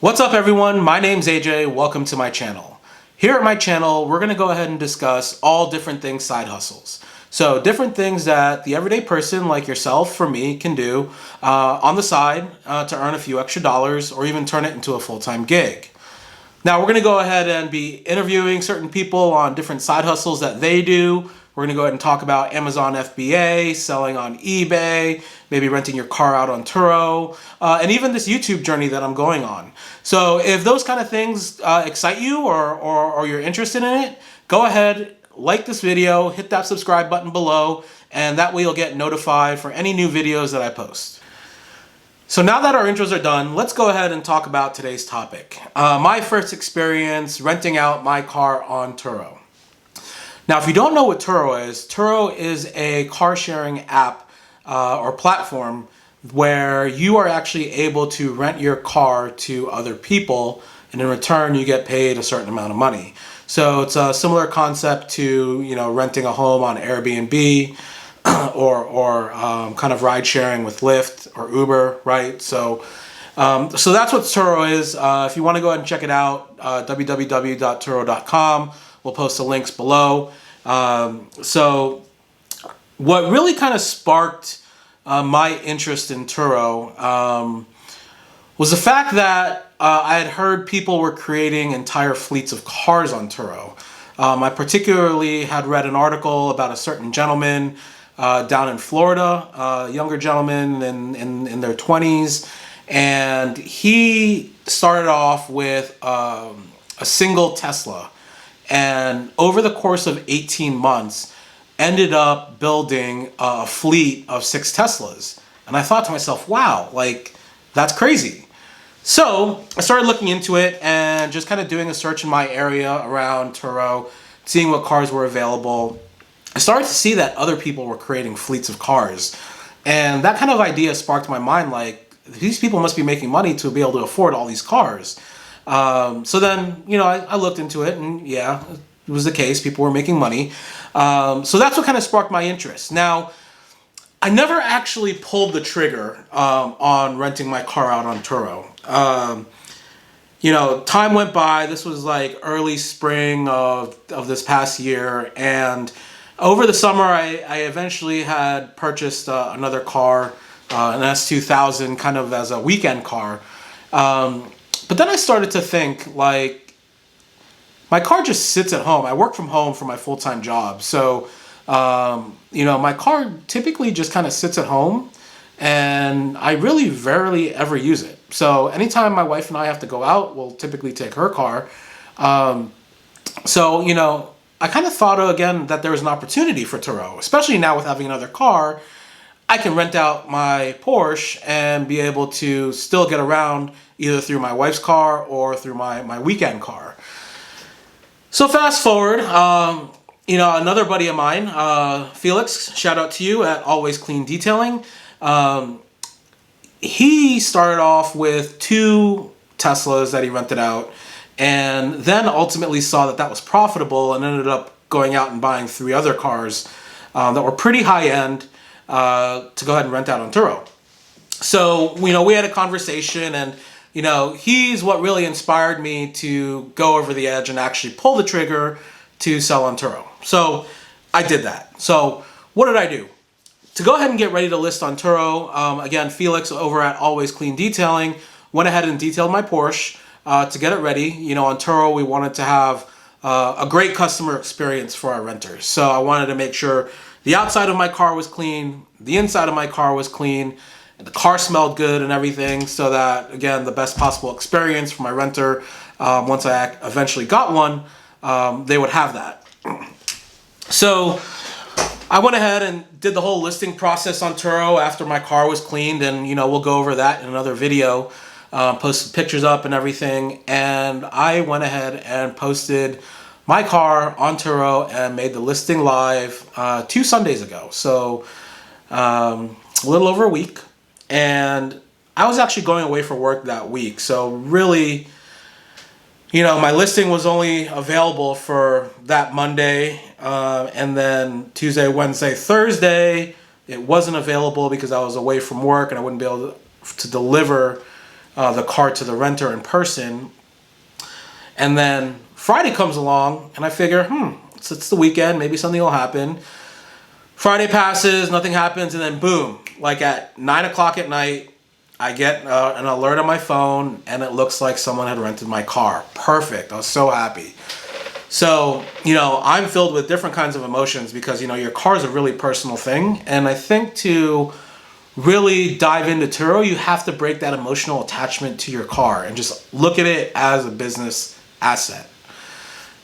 What's up everyone, my name's AJ, welcome to my channel. Here at my channel, we're gonna go ahead and discuss all different things side hustles. So different things that the everyday person like yourself or me can do on the side to earn a few extra dollars or even turn it into a full-time gig. Now we're gonna go ahead and be interviewing certain people on different side hustles that they do. We're gonna go ahead and talk about Amazon FBA, selling on eBay, maybe renting your car out on Turo, and even this YouTube journey that I'm going on. So if those kind of things excite you or you're interested in it, go ahead, like this video, hit that subscribe button below, and that way you'll get notified for any new videos that I post. So now that our intros are done, let's go ahead and talk about today's topic. My first experience renting out my car on Turo. Now, if you don't know what Turo is a car sharing app or platform where you are actually able to rent your car to other people, and in return you get paid a certain amount of money. So it's a similar concept to, you know, renting a home on Airbnb or kind of ride sharing with Lyft or Uber, right? So that's what Turo is. If you want to go ahead and check it out, www.turo.com. We'll post the links below. So what really kind of sparked my interest in Turo was the fact that I had heard people were creating entire fleets of cars on Turo. I particularly had read an article about a certain gentleman down in Florida, a younger gentleman in their 20s, and he started off with a single Tesla. And over the course of 18 months, ended up building a fleet of 6 Teslas. And I thought to myself, wow, like, that's crazy. So I started looking into it and just kind of doing a search in my area around Turo, seeing what cars were available. I started to see that other people were creating fleets of cars. And that kind of idea sparked my mind, like, these people must be making money to be able to afford all these cars. So then, you know, I looked into it, and yeah, it was the case. People were making money. So that's what kind of sparked my interest. Now, I never actually pulled the trigger on renting my car out on Turo. You know, time went by. This was like early spring of this past year, and over the summer, I eventually had purchased another car, an S2000, kind of as a weekend car. But then I started to think, like, my car just sits at home. I work from home for my full-time job. So, you know, my car typically just kind of sits at home, and I really rarely ever use it. So anytime my wife and I have to go out, we'll typically take her car. So, you know, I kind of thought, again, that there was an opportunity for Turo, especially now with having another car. I can rent out my Porsche and be able to still get around either through my wife's car or through my weekend car. So fast forward, you know, another buddy of mine, Felix, shout out to you at Always Clean Detailing. He started off with 2 Teslas that he rented out, and then ultimately saw that that was profitable and ended up going out and buying 3 other cars that were pretty high end to go ahead and rent out on Turo. So, you know, we had a conversation, and, you know, he's what really inspired me to go over the edge and actually pull the trigger to sell on Turo. So I did that. So what did I do? To go ahead and get ready to list on Turo, again, Felix over at Always Clean Detailing went ahead and detailed my Porsche to get it ready. You know, on Turo, we wanted to have a great customer experience for our renters. So I wanted to make sure the outside of my car was clean, the inside of my car was clean, and the car smelled good and everything, so that, again, the best possible experience for my renter, once I eventually got one, they would have that. So I went ahead and did the whole listing process on Turo after my car was cleaned, and, you know, we'll go over that in another video, posted pictures up and everything, and I went ahead and posted my car on Turo and made the listing live 2 Sundays ago. So a little over a week. And I was actually going away for work that week. So really, you know, my listing was only available for that Monday. And then Tuesday, Wednesday, Thursday, it wasn't available because I was away from work and I wouldn't be able to deliver the car to the renter in person. And then Friday comes along, and I figure, it's the weekend, maybe something will happen. Friday passes, nothing happens, and then boom, like at 9 o'clock at night, I get an alert on my phone, and it looks like someone had rented my car. Perfect. I was so happy. So, I'm filled with different kinds of emotions because, your car is a really personal thing. And I think to really dive into Turo, you have to break that emotional attachment to your car and just look at it as a business asset.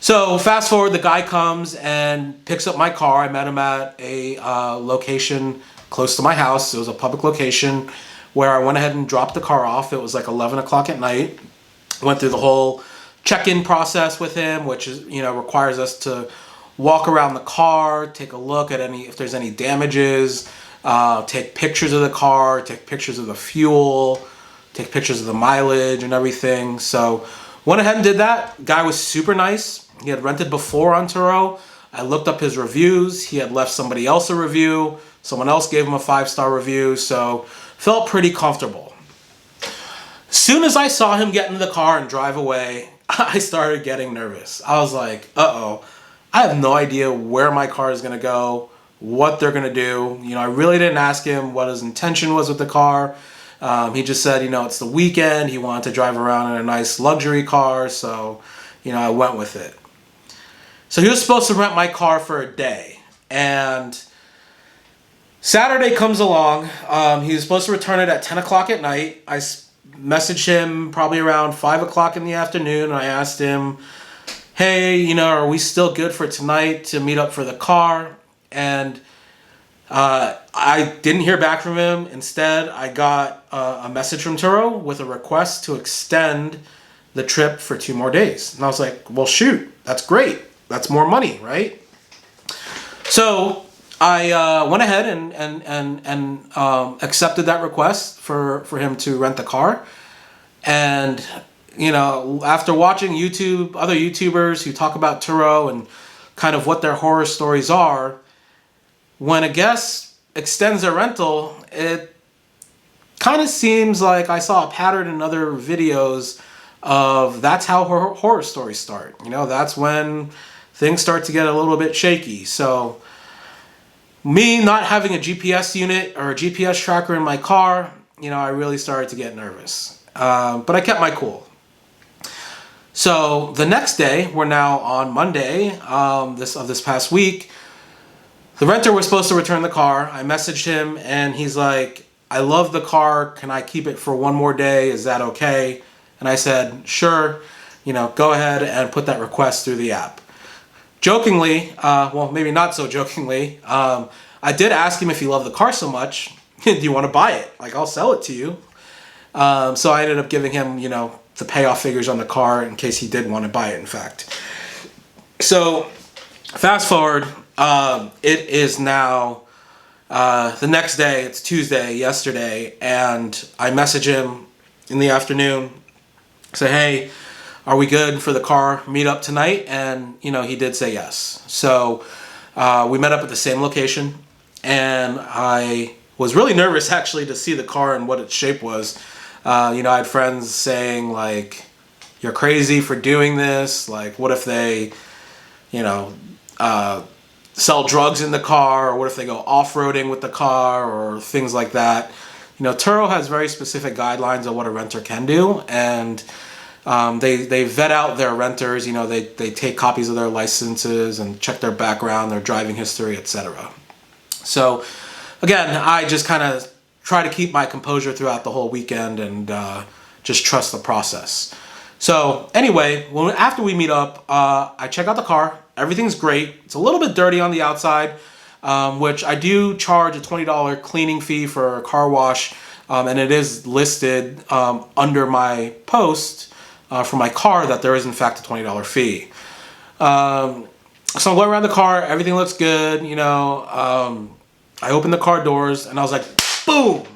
So fast forward, the guy comes and picks up my car. I met him at a location close to my house. It was a public location where I went ahead and dropped the car off. It was like 11 o'clock at night. Went through the whole check-in process with him, which is, requires us to walk around the car, take a look at if there's any damages, take pictures of the car, take pictures of the fuel, take pictures of the mileage and everything. So went ahead and did that. Guy was super nice. He had rented before on Turo. I looked up his reviews. He had left somebody else a review. Someone else gave him a 5-star review. So felt pretty comfortable. As soon as I saw him get into the car and drive away, I started getting nervous. I was like, uh-oh, I have no idea where my car is going to go, what they're going to do. I really didn't ask him what his intention was with the car. He just said, it's the weekend. He wanted to drive around in a nice luxury car. So, I went with it. So he was supposed to rent my car for a day. And Saturday comes along. He was supposed to return it at 10 o'clock at night. I messaged him probably around 5 o'clock in the afternoon. And I asked him, hey, are we still good for tonight to meet up for the car? And I didn't hear back from him. Instead, I got a message from Turo with a request to extend the trip for 2 more days. And I was like, well, shoot, that's great. That's more money, right? So I went ahead and accepted that request for him to rent the car. And, after watching other YouTubers who talk about Turo and kind of what their horror stories are, when a guest extends their rental, it kind of seems like I saw a pattern in other videos of that's how horror stories start. That's when things start to get a little bit shaky. So me not having a GPS unit or a GPS tracker in my car, I really started to get nervous. But I kept my cool. So the next day, we're now on Monday this past week. The renter was supposed to return the car. I messaged him and he's like, I love the car. Can I keep it for 1 more day? Is that okay? And I said, sure, go ahead and put that request through the app. Jokingly, well, maybe not so jokingly, I did ask him if he loved the car so much, do you want to buy it? Like, I'll sell it to you. So I ended up giving him, the payoff figures on the car in case he did want to buy it, in fact. So fast forward, it is now the next day. It's Tuesday, yesterday, and I message him in the afternoon, say, hey, are we good for the car meetup tonight? And, he did say yes. So we met up at the same location, and I was really nervous, actually, to see the car and what its shape was. I had friends saying, like, you're crazy for doing this. Like, what if they, sell drugs in the car, or what if they go off-roading with the car, or things like that. Turo has very specific guidelines on what a renter can do, and they vet out their renters. They take copies of their licenses and check their background, their driving history, etc. So again, I just kind of try to keep my composure throughout the whole weekend and just trust the process. So anyway, after we meet up, I check out the car. Everything's great. It's a little bit dirty on the outside, which I do charge a $20 cleaning fee for a car wash, and it is listed under my post for my car that there is in fact a $20 fee. So I'm going around the car. Everything looks good. I opened the car doors and I was like, boom!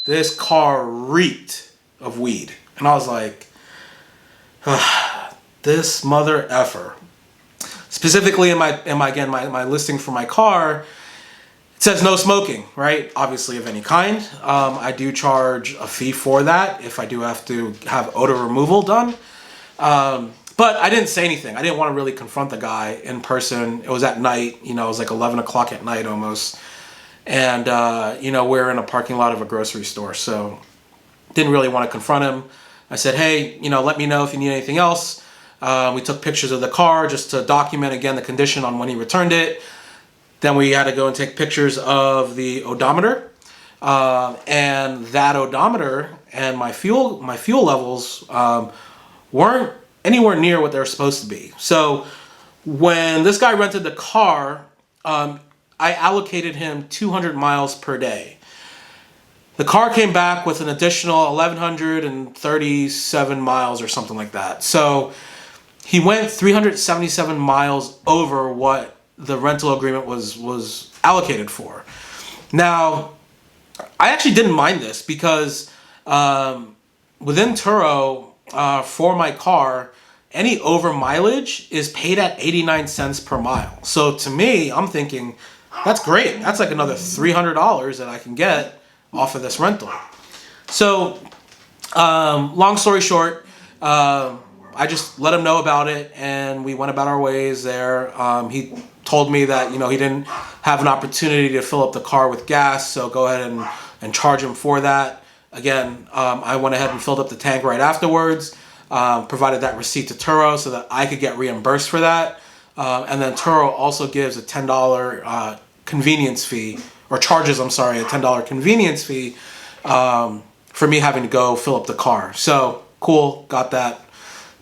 This car reeked of weed. And I was like, this mother effer. Specifically in my listing for my car, It says no smoking, right? Obviously of any kind. I do charge a fee for that if I do have to have odor removal done. But I didn't say anything. I didn't want to really confront the guy in person. It was at night, it was like 11 o'clock at night almost. And, we're in a parking lot of a grocery store. So didn't really want to confront him. I said, hey, let me know if you need anything else. We took pictures of the car just to document, again, the condition on when he returned it. Then we had to go and take pictures of the odometer. And that odometer and my fuel levels weren't anywhere near what they're supposed to be. So when this guy rented the car, I allocated him 200 miles per day. The car came back with an additional 1,137 miles or something like that. So he went 377 miles over what the rental agreement was allocated for. Now, I actually didn't mind this because within Turo, for my car, any over mileage is paid at 89 cents per mile. So to me, I'm thinking, that's great. That's like another $300 that I can get off of this rental. So, long story short, I just let him know about it, and we went about our ways there. He told me that, he didn't have an opportunity to fill up the car with gas, so go ahead and charge him for that. Again, I went ahead and filled up the tank right afterwards, provided that receipt to Turo so that I could get reimbursed for that. And then Turo also gives a $10 convenience fee, or charges, a $10 convenience fee for me having to go fill up the car. So, cool, got that.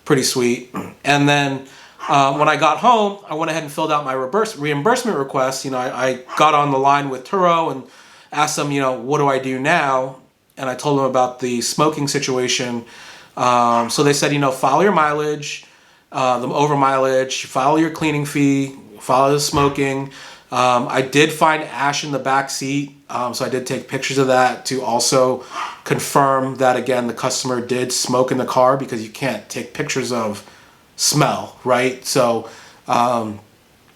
Pretty sweet. And then when I got home, I went ahead and filled out my reimbursement request. I got on the line with Turo and asked them, what do I do now? And I told them about the smoking situation. So they said, file your mileage, the over mileage, file your cleaning fee, file the smoking. I did find ash in the back seat, so I did take pictures of that to also confirm that, again, the customer did smoke in the car, because you can't take pictures of smell, right? So, and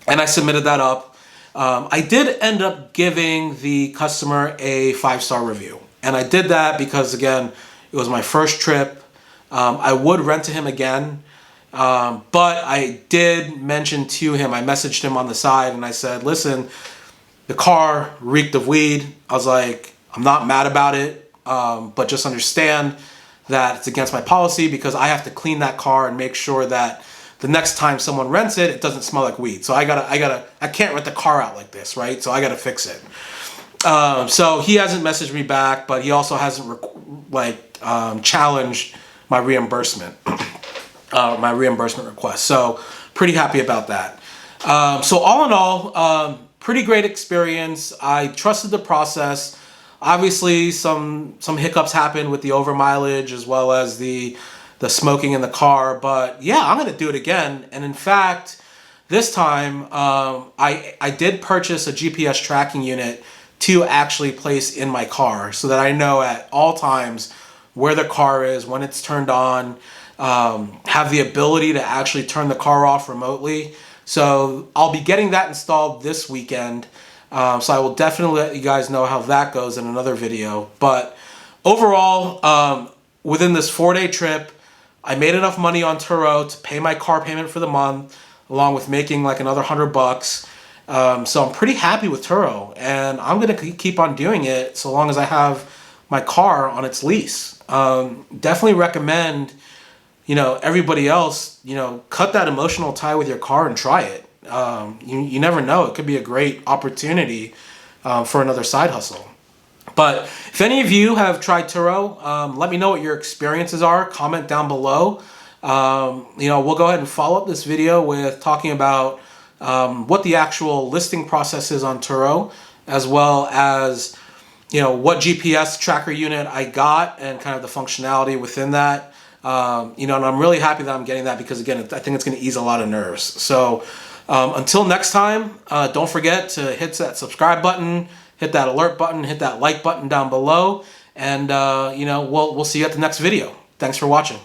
I submitted that up. I did end up giving the customer a 5-star review, and I did that because, again, it was my first trip. I would rent to him again. But I did mention to him, I messaged him on the side and I said, listen, the car reeked of weed. I was like, I'm not mad about it, but just understand that it's against my policy, because I have to clean that car and make sure that the next time someone rents it, it doesn't smell like weed. So I can't rent the car out like this, right? So I gotta fix it. So he hasn't messaged me back, but he also hasn't challenged my reimbursement. My reimbursement request. So pretty happy about that. So all in all, pretty great experience. I trusted the process. Obviously, some hiccups happened with the over mileage as well as the smoking in the car. But yeah, I'm going to do it again. And in fact, this time I did purchase a GPS tracking unit to actually place in my car so that I know at all times where the car is, when it's turned on. Have the ability to actually turn the car off remotely. So I'll be getting that installed this weekend. So I will definitely let you guys know how that goes in another video. But overall, within this 4-day trip, I made enough money on Turo to pay my car payment for the month, along with making like another $100. So I'm pretty happy with Turo, and I'm going to keep on doing it so long as I have my car on its lease. Definitely recommend, everybody else, cut that emotional tie with your car and try it. You never know. It could be a great opportunity for another side hustle. But if any of you have tried Turo, let me know what your experiences are. Comment down below. We'll go ahead and follow up this video with talking about what the actual listing process is on Turo, as well as what GPS tracker unit I got and kind of the functionality within that. And I'm really happy that I'm getting that, because again, I think it's going to ease a lot of nerves. So until next time, don't forget to hit that subscribe button, hit that alert button, hit that like button down below, and we'll see you at the next video. Thanks for watching.